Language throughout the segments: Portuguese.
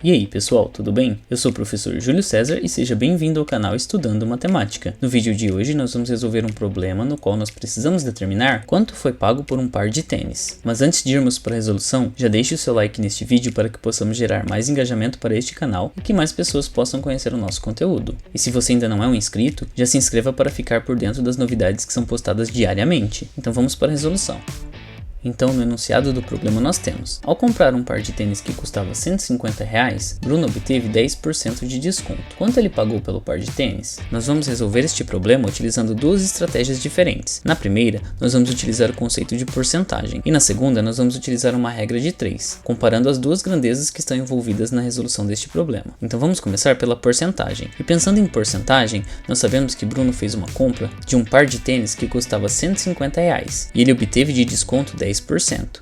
E aí pessoal, tudo bem? Eu sou o professor Júlio César e seja bem-vindo ao canal Estudando Matemática. No vídeo de hoje nós vamos resolver um problema no qual nós precisamos determinar quanto foi pago por um par de tênis. Mas antes de irmos para a resolução, já deixe o seu like neste vídeo para que possamos gerar mais engajamento para este canal e que mais pessoas possam conhecer o nosso conteúdo. E se você ainda não é um inscrito, já se inscreva para ficar por dentro das novidades que são postadas diariamente. Então vamos para a resolução. Então, no enunciado do problema nós temos: ao comprar um par de tênis que custava R$150, Bruno obteve 10% de desconto. Quanto ele pagou pelo par de tênis? Nós vamos resolver este problema utilizando duas estratégias diferentes. Na primeira, nós vamos utilizar o conceito de porcentagem, e na segunda, nós vamos utilizar uma regra de 3, comparando as duas grandezas que estão envolvidas na resolução deste problema. Então vamos começar pela porcentagem. E pensando em porcentagem, nós sabemos que Bruno fez uma compra de um par de tênis que custava R$150, e ele obteve de desconto 10%.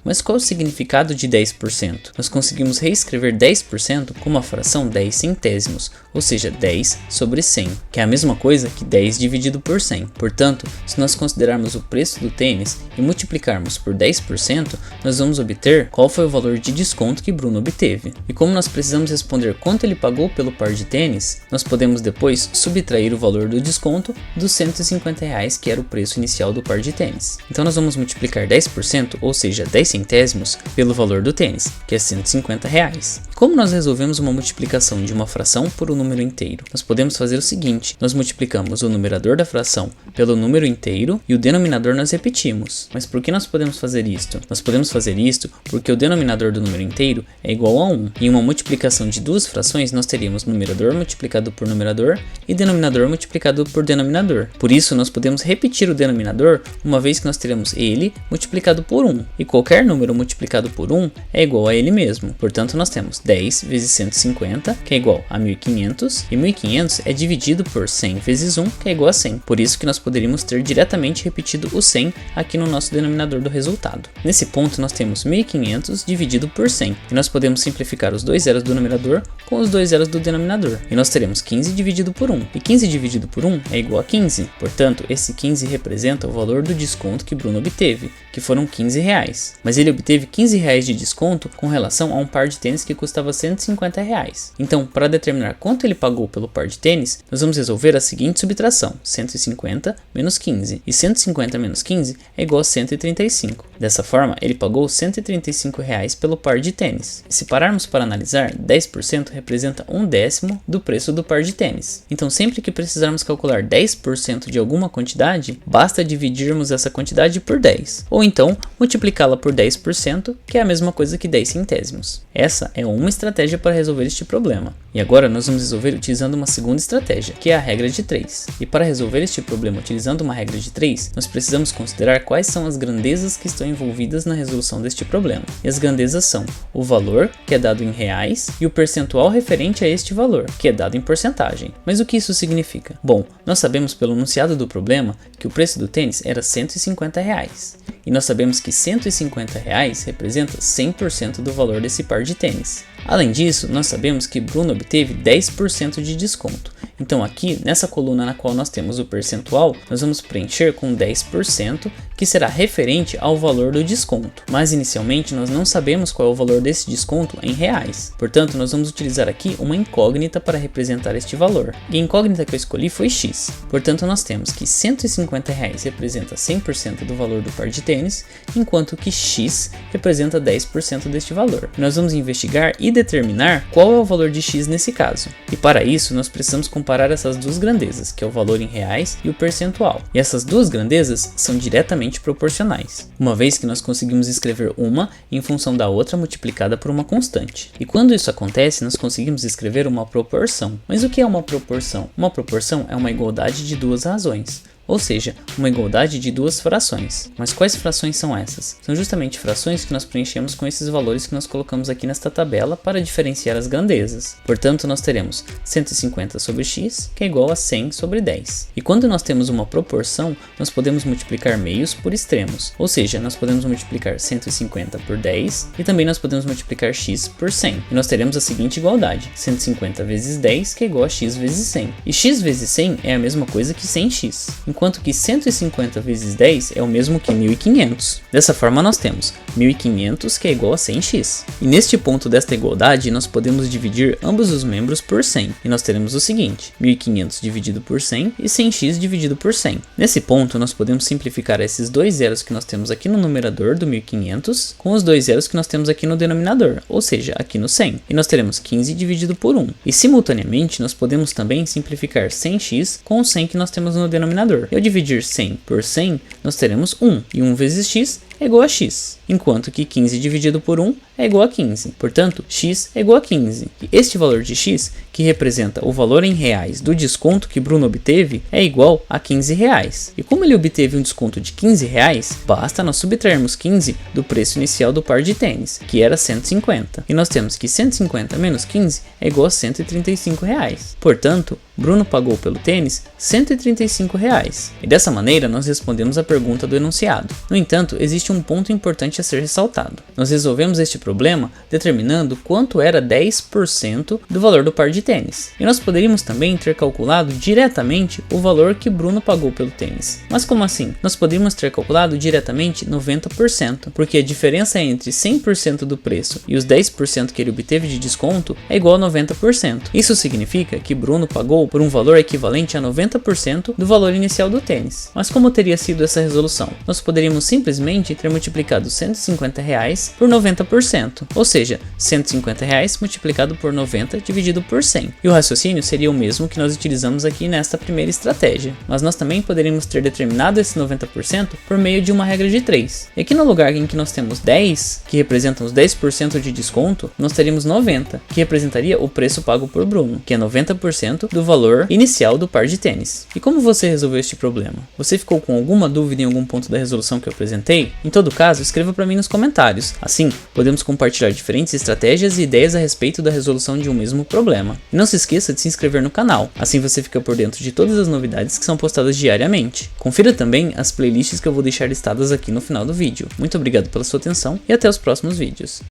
Mas qual o significado de 10%? Nós conseguimos reescrever 10% como a fração 10 centésimos, ou seja, 10 sobre 100, que é a mesma coisa que 10 dividido por 100. Portanto, se nós considerarmos o preço do tênis e multiplicarmos por 10%, nós vamos obter qual foi o valor de desconto que Bruno obteve. E como nós precisamos responder quanto ele pagou pelo par de tênis, nós podemos depois subtrair o valor do desconto dos R$150, que era o preço inicial do par de tênis. Então nós vamos multiplicar 10%, ou seja, 10 centésimos, pelo valor do tênis, que é R$150. Como nós resolvemos uma multiplicação de uma fração por um número inteiro? Nós podemos fazer o seguinte: nós multiplicamos o numerador da fração pelo número inteiro e o denominador nós repetimos. Mas por que nós podemos fazer isto? Nós podemos fazer isto porque o denominador do número inteiro é igual a 1. Em uma multiplicação de duas frações, nós teríamos numerador multiplicado por numerador e denominador multiplicado por denominador. Por isso, nós podemos repetir o denominador, uma vez que nós teremos ele multiplicado por 1. E qualquer número multiplicado por 1 é igual a ele mesmo. Portanto, nós temos 10 vezes 150, que é igual a 1500, e 1500 é dividido por 100 vezes 1, que é igual a 100. Por isso que nós poderíamos ter diretamente repetido o 100 aqui no nosso denominador do resultado. Nesse ponto, nós temos 1500 dividido por 100, e nós podemos simplificar os dois zeros do numerador com os dois zeros do denominador. E nós teremos 15 dividido por 1, e 15 dividido por 1 é igual a 15. Portanto, esse 15 representa o valor do desconto que Bruno obteve, que foram R$15. Mas ele obteve R$15 de desconto com relação a um par de tênis que custava R$150. Então, para determinar quanto ele pagou pelo par de tênis, nós vamos resolver a seguinte subtração: 150 menos 15. E 150 menos 15 é igual a 135. Dessa forma, ele pagou R$135 pelo par de tênis. E se pararmos para analisar, 10% representa 1/10 do preço do par de tênis. Então, sempre que precisarmos calcular 10% de alguma quantidade, basta dividirmos essa quantidade por 10. Ou então, multiplicá-la por 10%, que é a mesma coisa que 10 centésimos. Essa é uma estratégia para resolver este problema. E agora nós vamos resolver utilizando uma segunda estratégia, que é a regra de 3. E para resolver este problema utilizando uma regra de 3, nós precisamos considerar quais são as grandezas que estão envolvidas na resolução deste problema. E as grandezas são o valor, que é dado em reais, e o percentual referente a este valor, que é dado em porcentagem. Mas o que isso significa? Bom, nós sabemos pelo enunciado do problema que o preço do tênis era R$150. E nós sabemos que R$150 representa 100% do valor desse par de tênis. Além disso, nós sabemos que Bruno obteve 10% de desconto. Então aqui, nessa coluna na qual nós temos o percentual, nós vamos preencher com 10%, que será referente ao valor do desconto. Mas inicialmente nós não sabemos qual é o valor desse desconto em reais. Portanto, nós vamos utilizar aqui uma incógnita para representar este valor. E a incógnita que eu escolhi foi x. Portanto, nós temos que R$150 representa 100% do valor do par de tênis, enquanto que x representa 10% deste valor. Nós vamos investigar e determinar qual é o valor de x nesse caso. E para isso, nós precisamos comparar essas duas grandezas, que é o valor em reais e o percentual. E essas duas grandezas são diretamente proporcionais, uma vez que nós conseguimos escrever uma em função da outra multiplicada por uma constante. E quando isso acontece, nós conseguimos escrever uma proporção. Mas o que é uma proporção? Uma proporção é uma igualdade de duas razões. Ou seja, uma igualdade de duas frações. Mas quais frações são essas? São justamente frações que nós preenchemos com esses valores que nós colocamos aqui nesta tabela para diferenciar as grandezas. Portanto, nós teremos 150 sobre x, que é igual a 100 sobre 10. E quando nós temos uma proporção, nós podemos multiplicar meios por extremos. Ou seja, nós podemos multiplicar 150 por 10 e também nós podemos multiplicar x por 100. E nós teremos a seguinte igualdade: 150 vezes 10, que é igual a x vezes 100. E x vezes 100 é a mesma coisa que 100x. enquanto que 150 vezes 10 é o mesmo que 1500. Dessa forma nós temos 1500 que é igual a 100x. E neste ponto desta igualdade nós podemos dividir ambos os membros por 100. E nós teremos o seguinte, 1500 dividido por 100 e 100x dividido por 100. Nesse ponto nós podemos simplificar esses dois zeros que nós temos aqui no numerador do 1500 com os dois zeros que nós temos aqui no denominador, ou seja, aqui no 100. E nós teremos 15 dividido por 1. E simultaneamente nós podemos também simplificar 100x com o 100 que nós temos no denominador. E ao dividir 100 por 100, nós teremos 1. E 1 vezes x é igual a x, enquanto que 15 dividido por 1 é igual a 15. Portanto, x é igual a 15. E este valor de x, que representa o valor em reais do desconto que Bruno obteve, é igual a 15 reais. E como ele obteve um desconto de 15 reais, basta nós subtrairmos 15 do preço inicial do par de tênis, que era 150. E nós temos que 150 menos 15 é igual a 135 reais. Portanto, Bruno pagou pelo tênis 135 reais. E dessa maneira nós respondemos a pergunta do enunciado. No entanto, existe um ponto importante a ser ressaltado. Nós resolvemos este problema determinando quanto era 10% do valor do par de tênis. E nós poderíamos também ter calculado diretamente o valor que Bruno pagou pelo tênis. Mas como assim? Nós poderíamos ter calculado diretamente 90%, porque a diferença entre 100% do preço e os 10% que ele obteve de desconto é igual a 90%. Isso significa que Bruno pagou por um valor equivalente a 90% do valor inicial do tênis. Mas como teria sido essa resolução? Nós poderíamos simplesmente ter multiplicado 150 reais por 90%, ou seja, 150 reais multiplicado por 90 dividido por 100. E o raciocínio seria o mesmo que nós utilizamos aqui nesta primeira estratégia, mas nós também poderíamos ter determinado esse 90% por meio de uma regra de 3. E aqui no lugar em que nós temos 10, que representam os 10% de desconto, nós teríamos 90, que representaria o preço pago por Bruno, que é 90% do valor inicial do par de tênis. E como você resolveu este problema? Você ficou com alguma dúvida em algum ponto da resolução que eu apresentei? Em todo caso, escreva para mim nos comentários. Assim, podemos compartilhar diferentes estratégias e ideias a respeito da resolução de um mesmo problema. E não se esqueça de se inscrever no canal, assim você fica por dentro de todas as novidades que são postadas diariamente. Confira também as playlists que eu vou deixar listadas aqui no final do vídeo. Muito obrigado pela sua atenção e até os próximos vídeos.